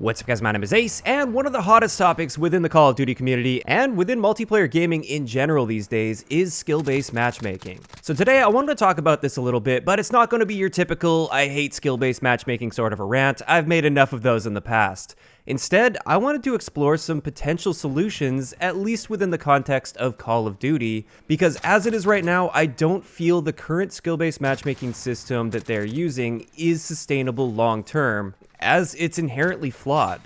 What's up guys, my name is Ace, and one of the hottest topics within the Call of Duty community and within multiplayer gaming in general these days is skill-based matchmaking. So today I wanted to talk about this a little bit, but it's not going to be your typical I hate skill-based matchmaking sort of a rant. I've made enough of those in the past. Instead, I wanted to explore some potential solutions, at least within the context of Call of Duty, because as it is right now, I don't feel the current skill-based matchmaking system that they're using is sustainable long-term, as it's inherently flawed.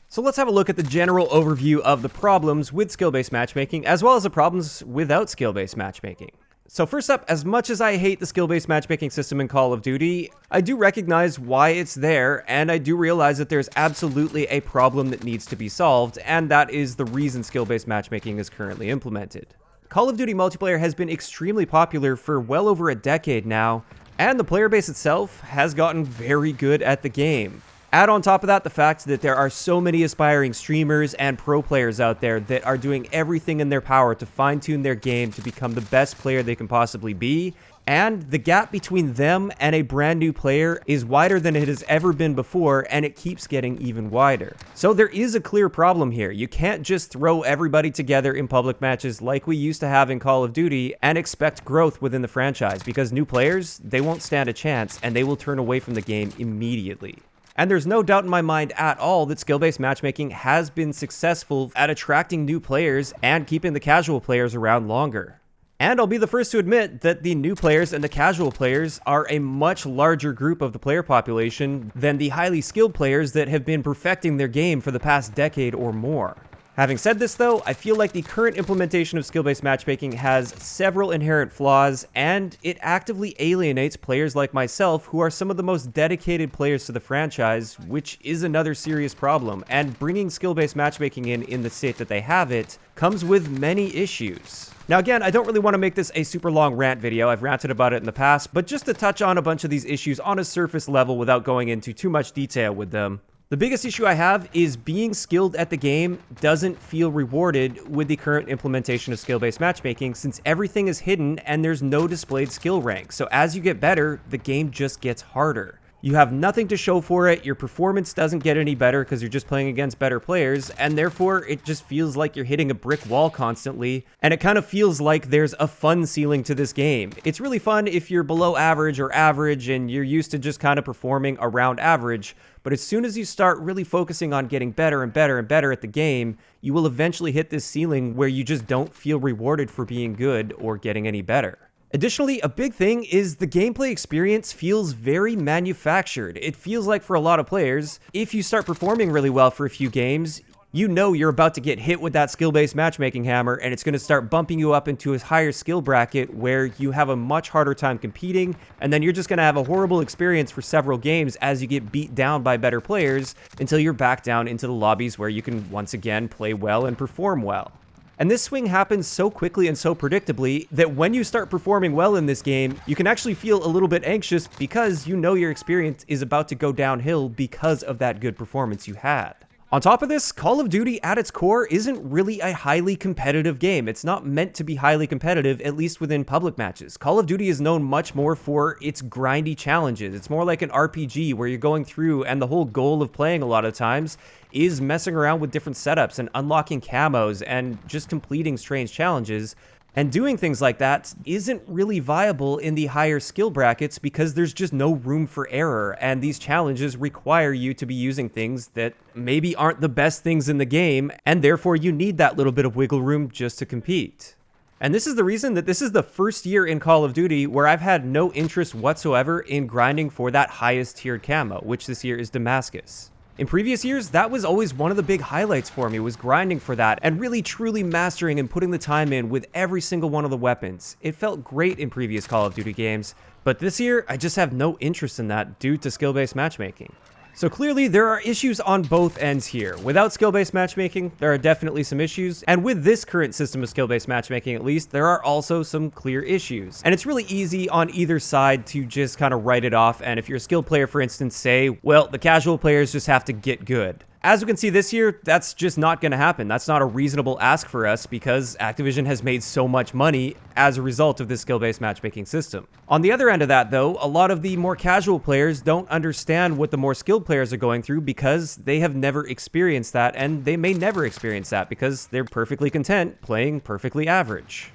So let's have a look at the general overview of the problems with skill-based matchmaking, as well as the problems without skill-based matchmaking. So first up, as much as I hate the skill-based matchmaking system in Call of Duty, I do recognize why it's there, and I do realize that there's absolutely a problem that needs to be solved, and that is the reason skill-based matchmaking is currently implemented. Call of Duty multiplayer has been extremely popular for well over a decade now, and the player base itself has gotten very good at the game. Add on top of that the fact that there are so many aspiring streamers and pro players out there that are doing everything in their power to fine-tune their game to become the best player they can possibly be, and the gap between them and a brand new player is wider than it has ever been before, and it keeps getting even wider. So there is a clear problem here. You can't just throw everybody together in public matches like we used to have in Call of Duty and expect growth within the franchise, because new players, they won't stand a chance and they will turn away from the game immediately. And there's no doubt in my mind at all that skill-based matchmaking has been successful at attracting new players and keeping the casual players around longer. And I'll be the first to admit that the new players and the casual players are a much larger group of the player population than the highly skilled players that have been perfecting their game for the past decade or more. Having said this though, I feel like the current implementation of skill-based matchmaking has several inherent flaws, and it actively alienates players like myself who are some of the most dedicated players to the franchise, which is another serious problem, and bringing skill-based matchmaking in the state that they have it comes with many issues. Now again, I don't really want to make this a super long rant video, I've ranted about it in the past, but just to touch on a bunch of these issues on a surface level without going into too much detail with them. The biggest issue I have is being skilled at the game doesn't feel rewarded with the current implementation of skill-based matchmaking, since everything is hidden and there's no displayed skill rank. So as you get better, the game just gets harder. You have nothing to show for it, your performance doesn't get any better because you're just playing against better players, and therefore it just feels like you're hitting a brick wall constantly, and it kind of feels like there's a fun ceiling to this game. It's really fun if you're below average or average and you're used to just kind of performing around average, but as soon as you start really focusing on getting better and better and better at the game, you will eventually hit this ceiling where you just don't feel rewarded for being good or getting any better. Additionally, a big thing is the gameplay experience feels very manufactured. It feels like for a lot of players, if you start performing really well for a few games, you know you're about to get hit with that skill-based matchmaking hammer, and it's going to start bumping you up into a higher skill bracket where you have a much harder time competing, and then you're just going to have a horrible experience for several games as you get beat down by better players until you're back down into the lobbies where you can once again play well and perform well. And this swing happens so quickly and so predictably that when you start performing well in this game, you can actually feel a little bit anxious because you know your experience is about to go downhill because of that good performance you had. On top of this, Call of Duty at its core isn't really a highly competitive game. It's not meant to be highly competitive, at least within public matches. Call of Duty is known much more for its grindy challenges. It's more like an RPG where you're going through, and the whole goal of playing a lot of times is messing around with different setups and unlocking camos and just completing strange challenges. And doing things like that isn't really viable in the higher skill brackets because there's just no room for error, and these challenges require you to be using things that maybe aren't the best things in the game, and therefore you need that little bit of wiggle room just to compete. And this is the reason that this is the first year in Call of Duty where I've had no interest whatsoever in grinding for that highest tiered camo, which this year is Damascus. In previous years, that was always one of the big highlights for me, was grinding for that and really truly mastering and putting the time in with every single one of the weapons. It felt great in previous Call of Duty games, but this year I just have no interest in that due to skill-based matchmaking. So clearly there are issues on both ends here. Without skill-based matchmaking, there are definitely some issues, and with this current system of skill-based matchmaking at least, there are also some clear issues. And it's really easy on either side to just kind of write it off, and if you're a skilled player, for instance, say, well, the casual players just have to get good. As we can see this year, that's just not going to happen. That's not a reasonable ask for us because Activision has made so much money as a result of this skill-based matchmaking system. On the other end of that, though, a lot of the more casual players don't understand what the more skilled players are going through because they have never experienced that, and they may never experience that because they're perfectly content playing perfectly average.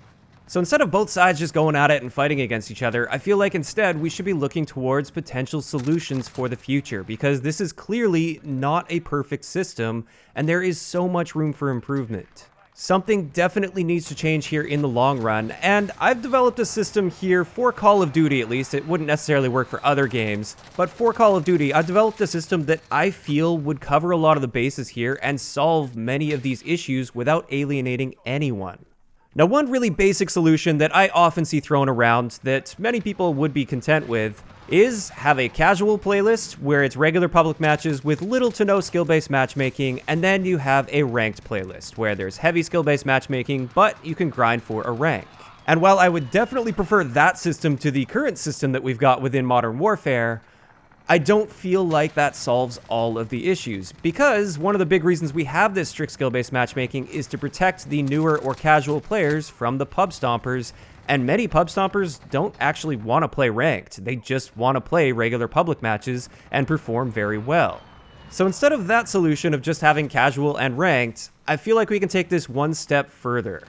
So instead of both sides just going at it and fighting against each other, I feel like instead we should be looking towards potential solutions for the future, because this is clearly not a perfect system and there is so much room for improvement. Something definitely needs to change here in the long run, and I've developed a system here for Call of Duty at least. It wouldn't necessarily work for other games, but for Call of Duty, I've developed a system that I feel would cover a lot of the bases here and solve many of these issues without alienating anyone. Now, one really basic solution that I often see thrown around that many people would be content with is have a casual playlist where it's regular public matches with little to no skill-based matchmaking, and then you have a ranked playlist where there's heavy skill-based matchmaking, but you can grind for a rank. And while I would definitely prefer that system to the current system that we've got within Modern Warfare, I don't feel like that solves all of the issues, because one of the big reasons we have this strict skill-based matchmaking is to protect the newer or casual players from the pub stompers, and many pub stompers don't actually want to play ranked. They just want to play regular public matches and perform very well. So instead of that solution of just having casual and ranked, I feel like we can take this one step further.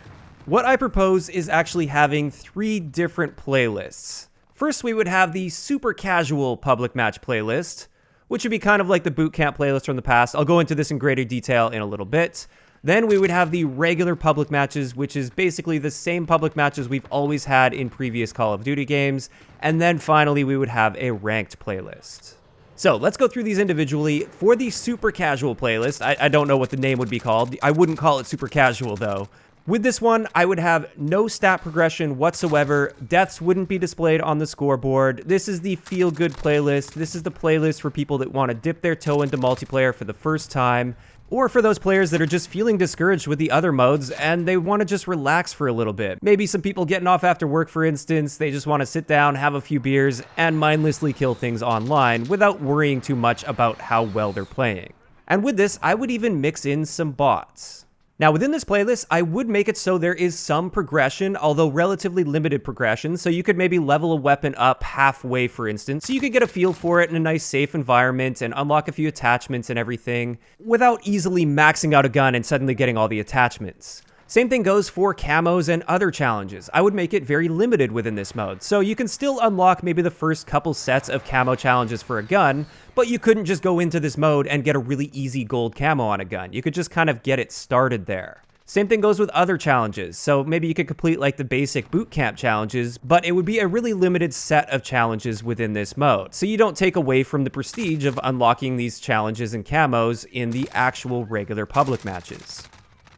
What I propose is actually having 3 different playlists. First, we would have the super casual public match playlist, which would be kind of like the boot camp playlist from the past. I'll go into this in greater detail in a little bit. Then we would have the regular public matches, which is basically the same public matches we've always had in previous Call of Duty games. And then finally, we would have a ranked playlist. So let's go through these individually. For the super casual playlist, I don't know what the name would be called. I wouldn't call it super casual though. With this one, I would have no stat progression whatsoever. Deaths wouldn't be displayed on the scoreboard. This is the feel-good playlist. This is the playlist for people that want to dip their toe into multiplayer for the first time, or for those players that are just feeling discouraged with the other modes and they want to just relax for a little bit. Maybe some people getting off after work, for instance, they just want to sit down, have a few beers, and mindlessly kill things online without worrying too much about how well they're playing. And with this, I would even mix in some bots. Now, within this playlist, I would make it so there is some progression, although relatively limited progression, so you could maybe level a weapon up halfway, for instance, so you could get a feel for it in a nice, safe environment and unlock a few attachments and everything, without easily maxing out a gun and suddenly getting all the attachments. Same thing goes for camos and other challenges. I would make it very limited within this mode, so you can still unlock maybe the first couple sets of camo challenges for a gun, but you couldn't just go into this mode and get a really easy gold camo on a gun. You could just kind of get it started there. Same thing goes with other challenges, so maybe you could complete like the basic boot camp challenges, but it would be a really limited set of challenges within this mode, so you don't take away from the prestige of unlocking these challenges and camos in the actual regular public matches.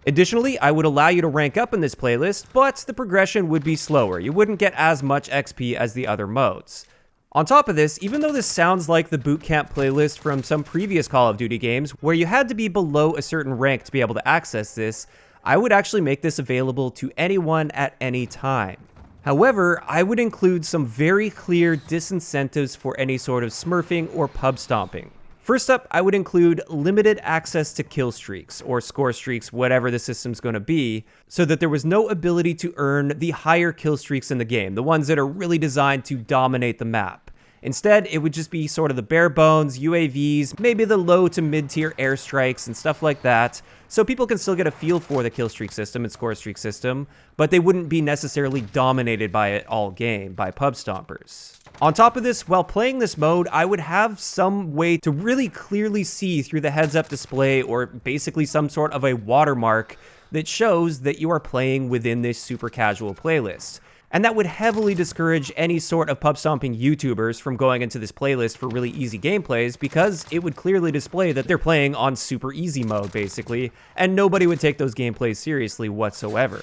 Additionally, I would allow you to rank up in this playlist, but the progression would be slower. You wouldn't get as much XP as the other modes. On top of this, even though this sounds like the boot camp playlist from some previous Call of Duty games, where you had to be below a certain rank to be able to access this, I would actually make this available to anyone at any time. However, I would include some very clear disincentives for any sort of smurfing or pub stomping. First up, I would include limited access to kill streaks, or score streaks, whatever the system's going to be, so that there was no ability to earn the higher kill streaks in the game, the ones that are really designed to dominate the map. Instead, it would just be sort of the bare bones, UAVs, maybe the low to mid-tier airstrikes and stuff like that, so people can still get a feel for the kill streak system and score streak system, but they wouldn't be necessarily dominated by it all game, by pub stompers. On top of this, while playing this mode, I would have some way to really clearly see through the heads-up display, or basically some sort of a watermark that shows that you are playing within this super casual playlist. And that would heavily discourage any sort of pub stomping YouTubers from going into this playlist for really easy gameplays, because it would clearly display that they're playing on super easy mode, basically, and nobody would take those gameplays seriously whatsoever.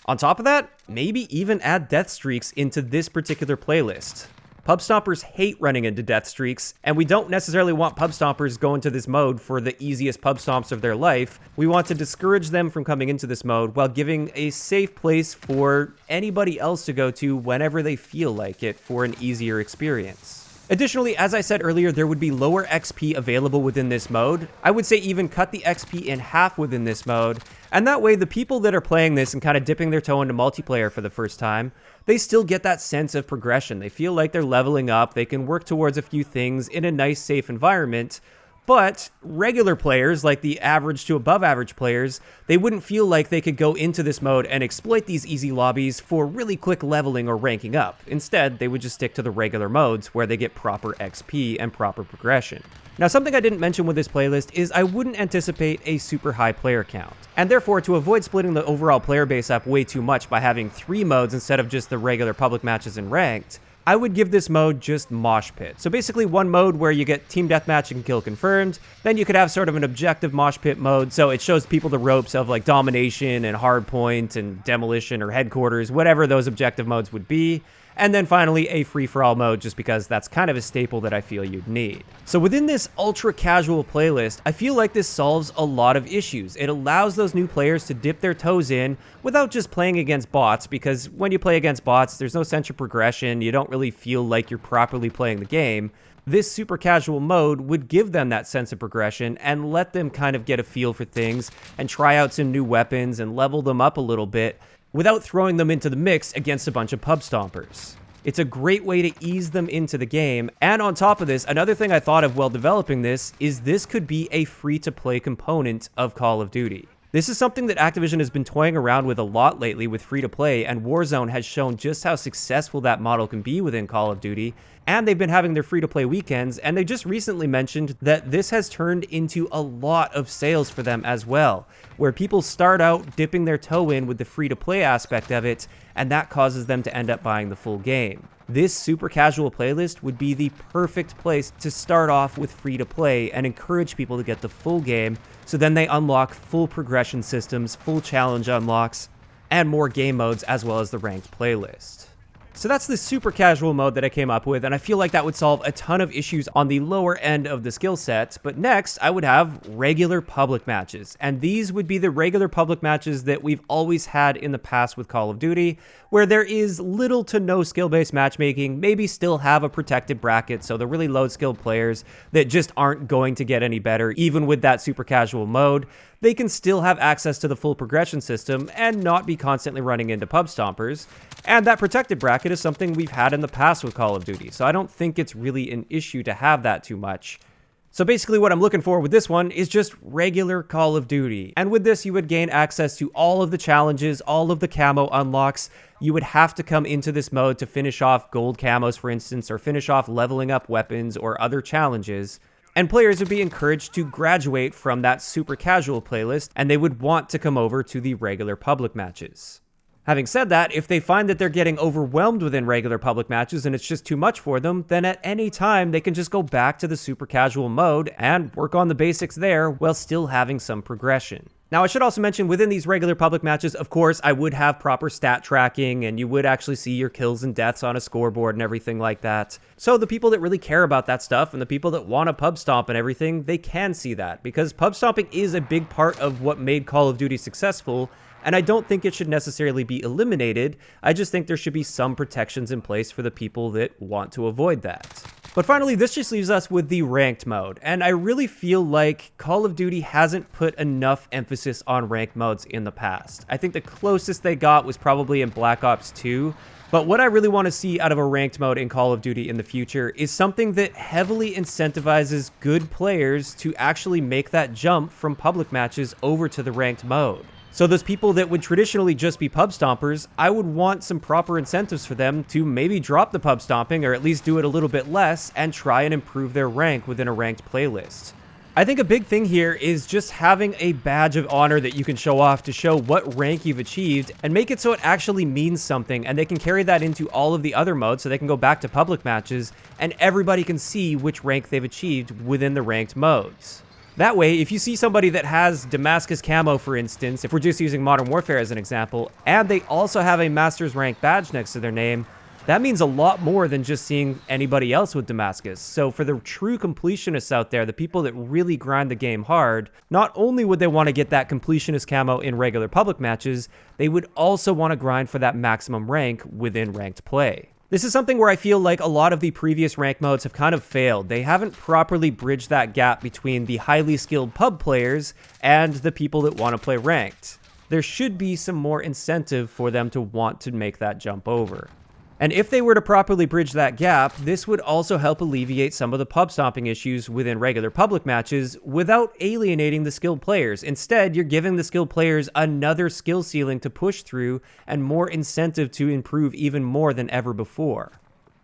On top of that, maybe even add death streaks into this particular playlist. Pub stompers hate running into death streaks, and we don't necessarily want pub stompers going to this mode for the easiest pub stomps of their life. We want to discourage them from coming into this mode while giving a safe place for anybody else to go to whenever they feel like it for an easier experience. Additionally, as I said earlier, there would be lower XP available within this mode. I would say even cut the XP in half within this mode, and that way the people that are playing this and kind of dipping their toe into multiplayer for the first time, they still get that sense of progression. They feel like they're leveling up, they can work towards a few things in a nice, safe environment. But regular players, like the average to above average players, they wouldn't feel like they could go into this mode and exploit these easy lobbies for really quick leveling or ranking up. Instead, they would just stick to the regular modes where they get proper XP and proper progression. Now, something I didn't mention with this playlist is I wouldn't anticipate a super high player count. And therefore, to avoid splitting the overall player base up way too much by having 3 modes instead of just the regular public matches and ranked, I would give this mode just Mosh Pit. So basically one mode where you get team deathmatch and kill confirmed. Then you could have sort of an objective Mosh Pit mode, so it shows people the ropes of like domination and hardpoint and demolition or headquarters, whatever those objective modes would be. And then finally a free-for-all mode, just because that's kind of a staple that I feel you'd need. So within this ultra-casual playlist, I feel like this solves a lot of issues. It allows those new players to dip their toes in without just playing against bots, because when you play against bots, there's no sense of progression, you don't really feel like you're properly playing the game. This super casual mode would give them that sense of progression and let them kind of get a feel for things and try out some new weapons and level them up a little bit, without throwing them into the mix against a bunch of pub stompers. It's a great way to ease them into the game, and on top of this, another thing I thought of while developing this is this could be a free-to-play component of Call of Duty. This is something that Activision has been toying around with a lot lately with free-to-play, and Warzone has shown just how successful that model can be within Call of Duty, and they've been having their free-to-play weekends, and they just recently mentioned that this has turned into a lot of sales for them as well, where people start out dipping their toe in with the free-to-play aspect of it, and that causes them to end up buying the full game. This super casual playlist would be the perfect place to start off with free-to-play and encourage people to get the full game, so then they unlock full progression systems, full challenge unlocks, and more game modes as well as the ranked playlist. So that's the super casual mode that I came up with, and I feel like that would solve a ton of issues on the lower end of the skill set. But next, I would have regular public matches, and these would be the regular public matches that we've always had in the past with Call of Duty, where there is little to no skill-based matchmaking, maybe still have a protected bracket, so the really low-skilled players that just aren't going to get any better, even with that super casual mode, they can still have access to the full progression system and not be constantly running into pub stompers. And that protected bracket is something we've had in the past with Call of Duty, so I don't think it's really an issue to have that too much. So basically what I'm looking for with this one is just regular Call of Duty. And with this, you would gain access to all of the challenges, all of the camo unlocks. You would have to come into this mode to finish off gold camos, for instance, or finish off leveling up weapons or other challenges. And players would be encouraged to graduate from that super casual playlist, and they would want to come over to the regular public matches. Having said that, if they find that they're getting overwhelmed within regular public matches and it's just too much for them, then at any time they can just go back to the super casual mode and work on the basics there while still having some progression. Now, I should also mention within these regular public matches, of course, I would have proper stat tracking and you would actually see your kills and deaths on a scoreboard and everything like that. So the people that really care about that stuff and the people that want to pub stomp and everything, they can see that, because pub stomping is a big part of what made Call of Duty successful. And I don't think it should necessarily be eliminated. I just think there should be some protections in place for the people that want to avoid that. But finally, this just leaves us with the ranked mode. And I really feel like Call of Duty hasn't put enough emphasis on ranked modes in the past. I think the closest they got was probably in Black Ops 2. But what I really want to see out of a ranked mode in Call of Duty in the future is something that heavily incentivizes good players to actually make that jump from public matches over to the ranked mode. So those people that would traditionally just be pub stompers, I would want some proper incentives for them to maybe drop the pub stomping or at least do it a little bit less and try and improve their rank within a ranked playlist. I think a big thing here is just having a badge of honor that you can show off to show what rank you've achieved and make it so it actually means something, and they can carry that into all of the other modes so they can go back to public matches and everybody can see which rank they've achieved within the ranked modes. That way, if you see somebody that has Damascus camo, for instance, if we're just using Modern Warfare as an example, and they also have a Master's Rank badge next to their name, that means a lot more than just seeing anybody else with Damascus. So for the true completionists out there, the people that really grind the game hard, not only would they want to get that completionist camo in regular public matches, they would also want to grind for that maximum rank within ranked play. This is something where I feel like a lot of the previous rank modes have kind of failed. They haven't properly bridged that gap between the highly skilled pub players and the people that want to play ranked. There should be some more incentive for them to want to make that jump over. And if they were to properly bridge that gap, this would also help alleviate some of the pub stomping issues within regular public matches without alienating the skilled players. Instead, you're giving the skilled players another skill ceiling to push through and more incentive to improve even more than ever before.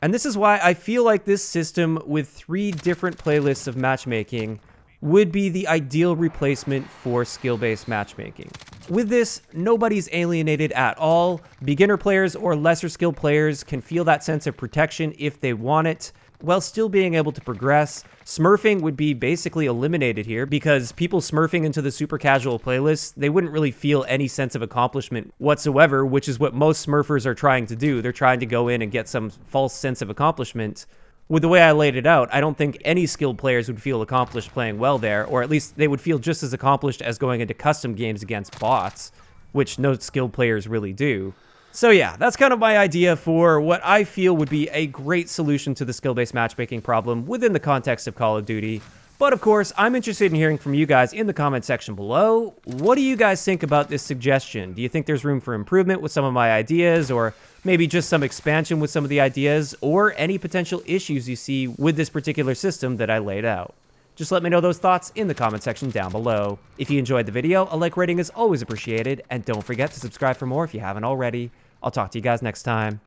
And this is why I feel like this system with 3 different playlists of matchmaking would be the ideal replacement for skill-based matchmaking. With this, nobody's alienated at all. Beginner players or lesser skilled players can feel that sense of protection if they want it, while still being able to progress. Smurfing would be basically eliminated here because people smurfing into the super casual playlists, they wouldn't really feel any sense of accomplishment whatsoever, which is what most smurfers are trying to do. They're trying to go in and get some false sense of accomplishment. With the way I laid it out, I don't think any skilled players would feel accomplished playing well there, or at least they would feel just as accomplished as going into custom games against bots, which no skilled players really do. So yeah, that's kind of my idea for what I feel would be a great solution to the skill-based matchmaking problem within the context of Call of Duty. But of course, I'm interested in hearing from you guys in the comment section below. What do you guys think about this suggestion? Do you think there's room for improvement with some of my ideas, or maybe just some expansion with some of the ideas, or any potential issues you see with this particular system that I laid out? Just let me know those thoughts in the comment section down below. If you enjoyed the video, a like rating is always appreciated, and don't forget to subscribe for more if you haven't already. I'll talk to you guys next time.